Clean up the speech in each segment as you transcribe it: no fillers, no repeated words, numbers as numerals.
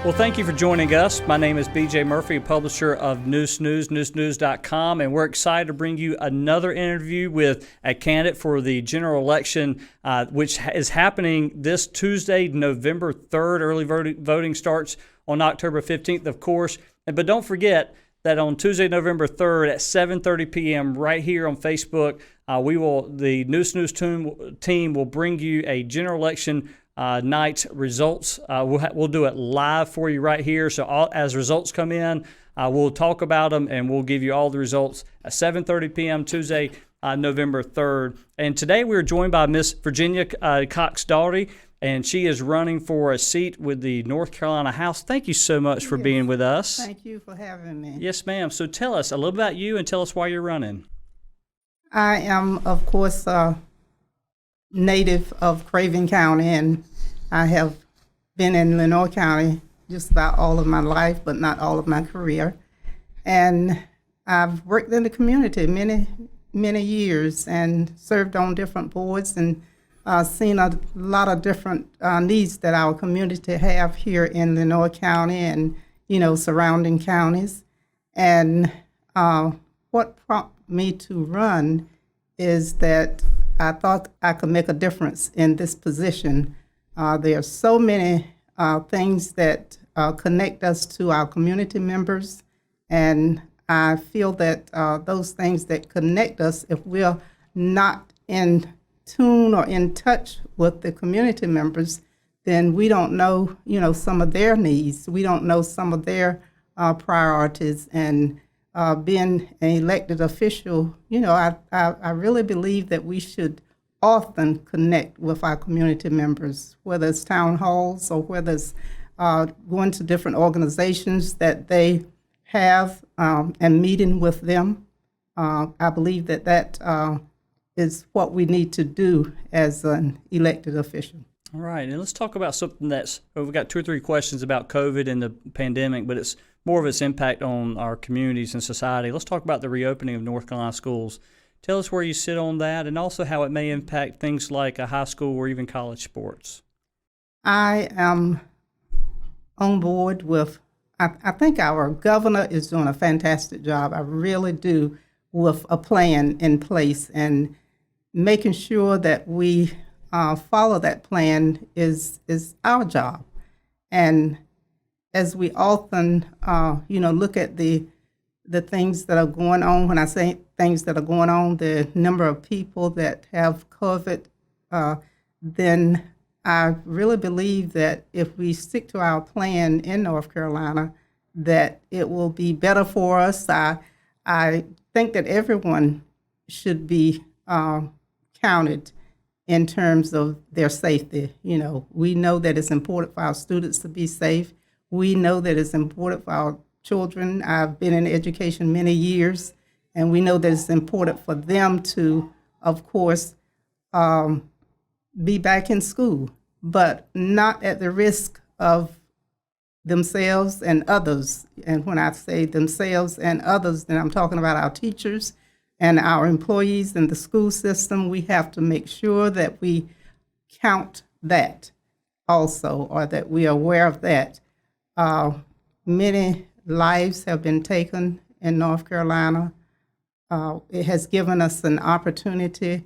Well, thank you for joining us. My name is BJ Murphy, publisher of Neuse News, neusenews.com, and we're excited to bring you another interview with a candidate for the general election, which is happening this Tuesday, November 3rd. Early voting starts on October 15th, of course. But don't forget that on Tuesday, November 3rd at 7:30 p.m. right here on Facebook, the Neuse News team will bring you a general election night's results. We'll do it live for you right here. So as results come in, we'll talk about them and we'll give you all the results at 7:30 p.m. Tuesday, November 3rd. And today we're joined by Miss Virginia Cox-Daugherty, and she is running for a seat with the North Carolina House. Thank you so much for being with us. Thank you for having me. Yes, ma'am. So tell us a little about you and tell us why you're running. I am, of course, native of Craven County, and I have been in Lenoir County just about all of my life, but not all of my career. And I've worked in the community many years and served on different boards and seen a lot of different needs that our community have here in Lenoir County and, surrounding counties. And what prompted me to run is that I thought I could make a difference in this position. There are so many things that connect us to our community members, and I feel that those things that connect us, if we're not in tune or in touch with the community members, then we don't know, some of their needs. We don't know some of their priorities. And being an elected official, I really believe that we should often connect with our community members, whether it's town halls or whether it's going to different organizations that they have and meeting with them. I believe that is what we need to do as an elected official. All right, and let's talk about something we've got 2 or 3 questions about COVID and the pandemic, but it's more of its impact on our communities and society. Let's talk about the reopening of North Carolina schools. Tell us where you sit on that and also how it may impact things like a high school or even college sports. I am on board with, I think our governor is doing a fantastic job. I really do, with a plan in place, and making sure that we follow that plan is our job. And as we often, look at the things that are going on, when I say things that are going on, the number of people that have COVID, then I really believe that if we stick to our plan in North Carolina, that it will be better for us. I think that everyone should be counted in terms of their safety. We know that it's important for our students to be safe. We know that it's important for our children. I've been in education many years, and we know that it's important for them to, of course, be back in school, but not at the risk of themselves and others. And when I say themselves and others, then I'm talking about our teachers and our employees in the school system. We have to make sure that we count that also, or that we are aware of that. Many lives have been taken in North Carolina. It has given us an opportunity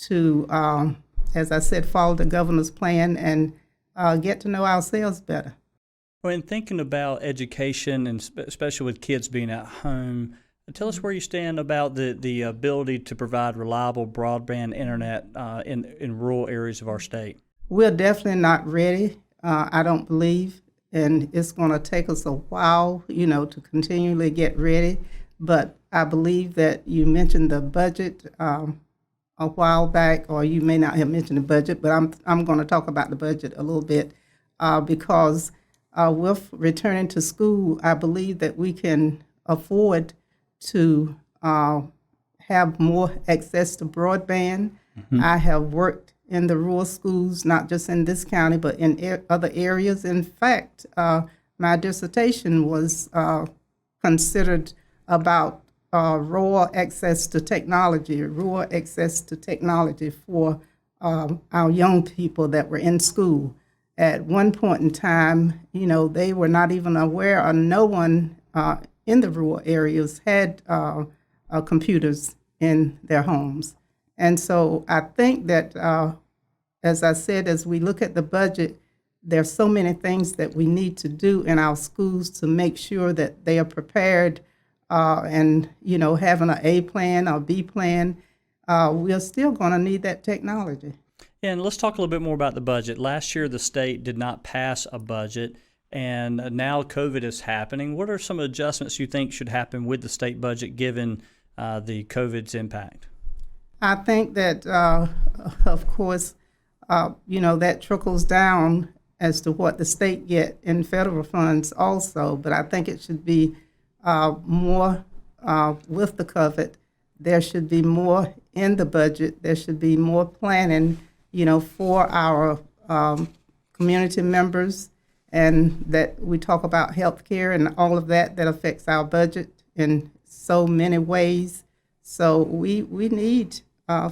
to, as I said, follow the governor's plan and get to know ourselves better. Well, in thinking about education, and especially with kids being at home, tell us where you stand about the ability to provide reliable broadband internet in rural areas of our state. We're definitely not ready, I don't believe, and it's going to take us a while, to continually get ready. But I believe that you mentioned the budget a while back, or you may not have mentioned the budget, but I'm going to talk about the budget a little bit because with returning to school, I believe that we can afford to have more access to broadband. Mm-hmm. I have worked in the rural schools, not just in this county, but in other areas. In fact, my dissertation was considered about rural access to technology for our young people that were in school. at one point in time, they were not even aware, or no one in the rural areas had computers in their homes. And so I think that, as I said, as we look at the budget, there's so many things that we need to do in our schools to make sure that they are prepared, and having an A plan or B plan, we're still going to need that technology. And let's talk a little bit more about the budget. Last year, the state did not pass a budget, and now COVID is happening. What are some adjustments you think should happen with the state budget given the COVID's impact? I think that, of course, that trickles down as to what the state get in federal funds also, but I think it should be more with the COVID. There should be more in the budget. There should be more planning, for our community members, and that we talk about health care and all of that affects our budget in so many ways. So we need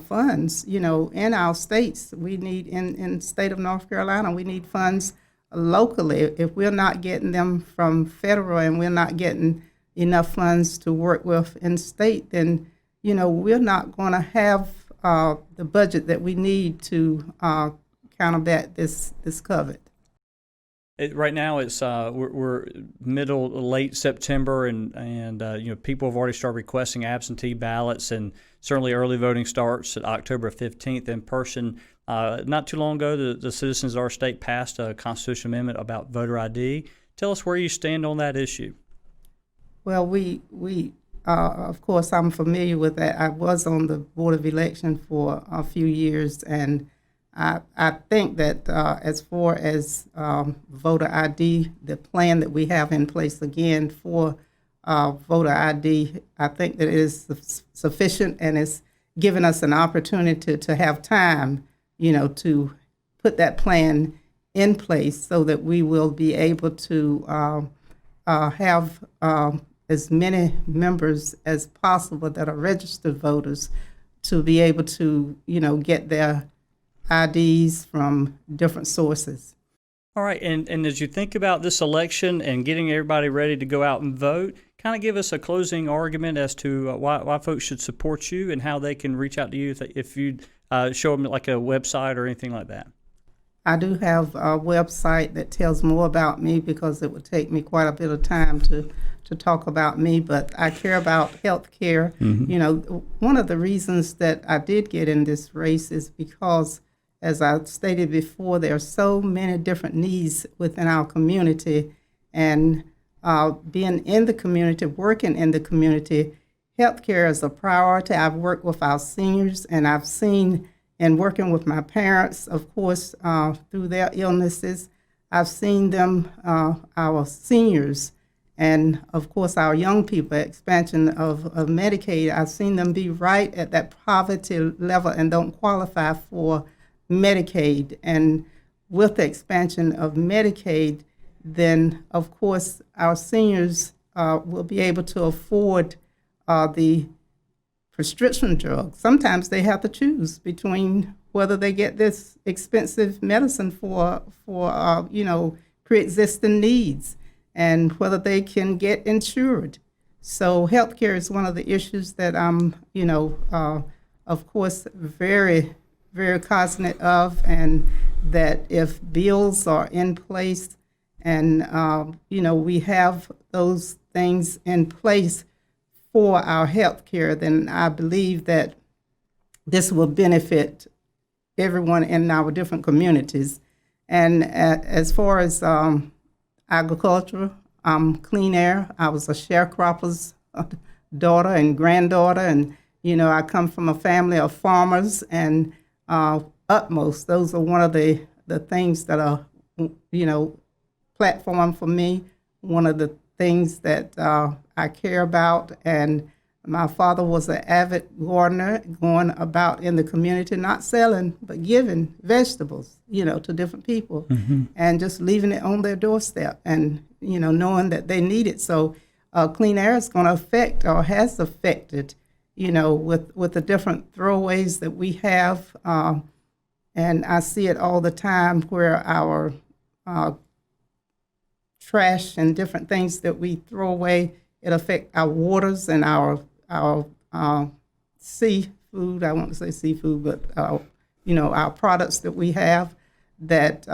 funds, in our states. We need, in the state of North Carolina, we need funds locally. If we're not getting them from federal and we're not getting enough funds to work with in state, then, we're not going to have the budget that we need to combat this COVID. Right now, it's we're middle late September, and people have already started requesting absentee ballots, and certainly early voting starts at October 15th in person. Not too long ago, the citizens of our state passed a constitutional amendment about voter ID. Tell us where you stand on that issue. Well, we of course, I'm familiar with that. I was on the Board of Election for a few years, and I think that as far as voter ID, the plan that we have in place again for voter ID, I think that it is sufficient, and it's given us an opportunity to have time, to put that plan in place so that we will be able to have as many members as possible that are registered voters to be able to, get their IDs from different sources. All right, and as you think about this election and getting everybody ready to go out and vote, kind of give us a closing argument as to why folks should support you and how they can reach out to you if you show them like a website or anything like that. I do have a website that tells more about me because it would take me quite a bit of time to talk about me, but I care about health care. Mm-hmm. One of the reasons that I did get in this race is because, as I stated before, there are so many different needs within our community, and being in the community, working in the community, healthcare is a priority. I've worked with our seniors, and I've seen, and working with my parents, of course, through their illnesses, I've seen them, our seniors, and of course our young people, expansion of Medicaid, I've seen them be right at that poverty level and don't qualify for Medicaid. And with the expansion of Medicaid, then of course our seniors will be able to afford the prescription drugs. Sometimes they have to choose between whether they get this expensive medicine for pre-existing needs and whether they can get insured. So healthcare is one of the issues that I'm, of course, very, very cognizant of, and that if bills are in place and, we have those things in place for our health care, then I believe that this will benefit everyone in our different communities. And as far as agriculture, clean air, I was a sharecropper's daughter and granddaughter, and, I come from a family of farmers, and utmost, those are one of the things that are, platform for me, one of the things that I care about. And my father was an avid gardener, going about in the community, not selling, but giving vegetables, to different people, mm-hmm. and just leaving it on their doorstep and, knowing that they need it. So clean air is going to affect, or has affected, with the different throwaways that we have. And I see it all the time where our trash and different things that we throw away. It affects our waters and our seafood. I won't say seafood, but our products that we have that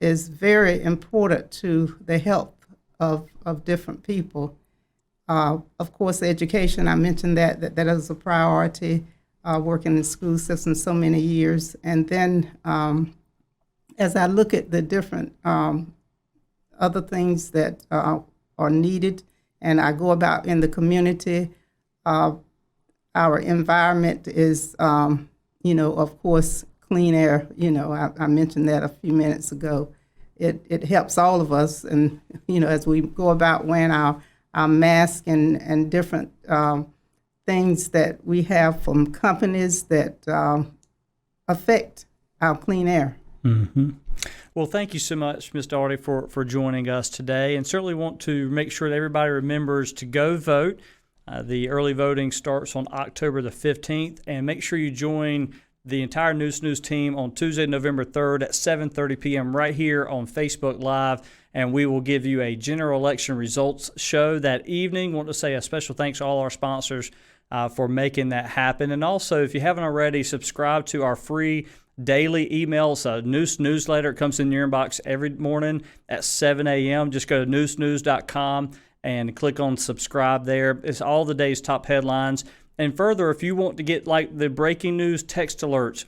is very important to the health of different people. Of course, education, I mentioned that is a priority, working in the school system so many years. And then as I look at the different other things that are needed, and I go about in the community, our environment is, of course, clean air. I mentioned that a few minutes ago. It helps all of us, and as we go about wearing our mask and different things that we have from companies that affect our clean air. Mm-hmm. Well, thank you so much, Ms. Daugherty, for joining us today, and certainly want to make sure that everybody remembers to go vote. The early voting starts on October the 15th, and make sure you join the entire Neuse team on Tuesday, November 3rd at 7:30 p.m. right here on Facebook Live, and we will give you a general election results show that evening. Want to say a special thanks to all our sponsors for making that happen. And also, if you haven't already, subscribe to our free daily emails, Neuse newsletter. It comes in your inbox every morning at 7 a.m. Just go to ncga.com and click on subscribe there. It's all the day's top headlines. And further, if you want to get like the breaking news text alerts,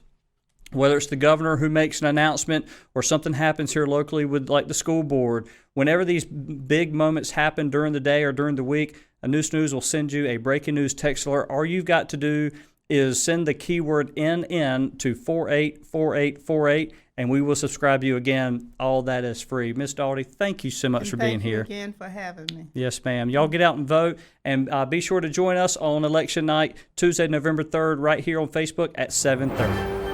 whether it's the governor who makes an announcement or something happens here locally with like the school board, whenever these big moments happen during the day or during the week, a Neuse will send you a breaking news text alert. All you've got to do is send the keyword NN to 484848, and we will subscribe you again. All that is free. Ms. Daugherty, thank you so much for being here. Thank you again for having me. Yes, ma'am. Y'all get out and vote, and be sure to join us on election night, Tuesday, November 3rd, right here on Facebook at 7:30.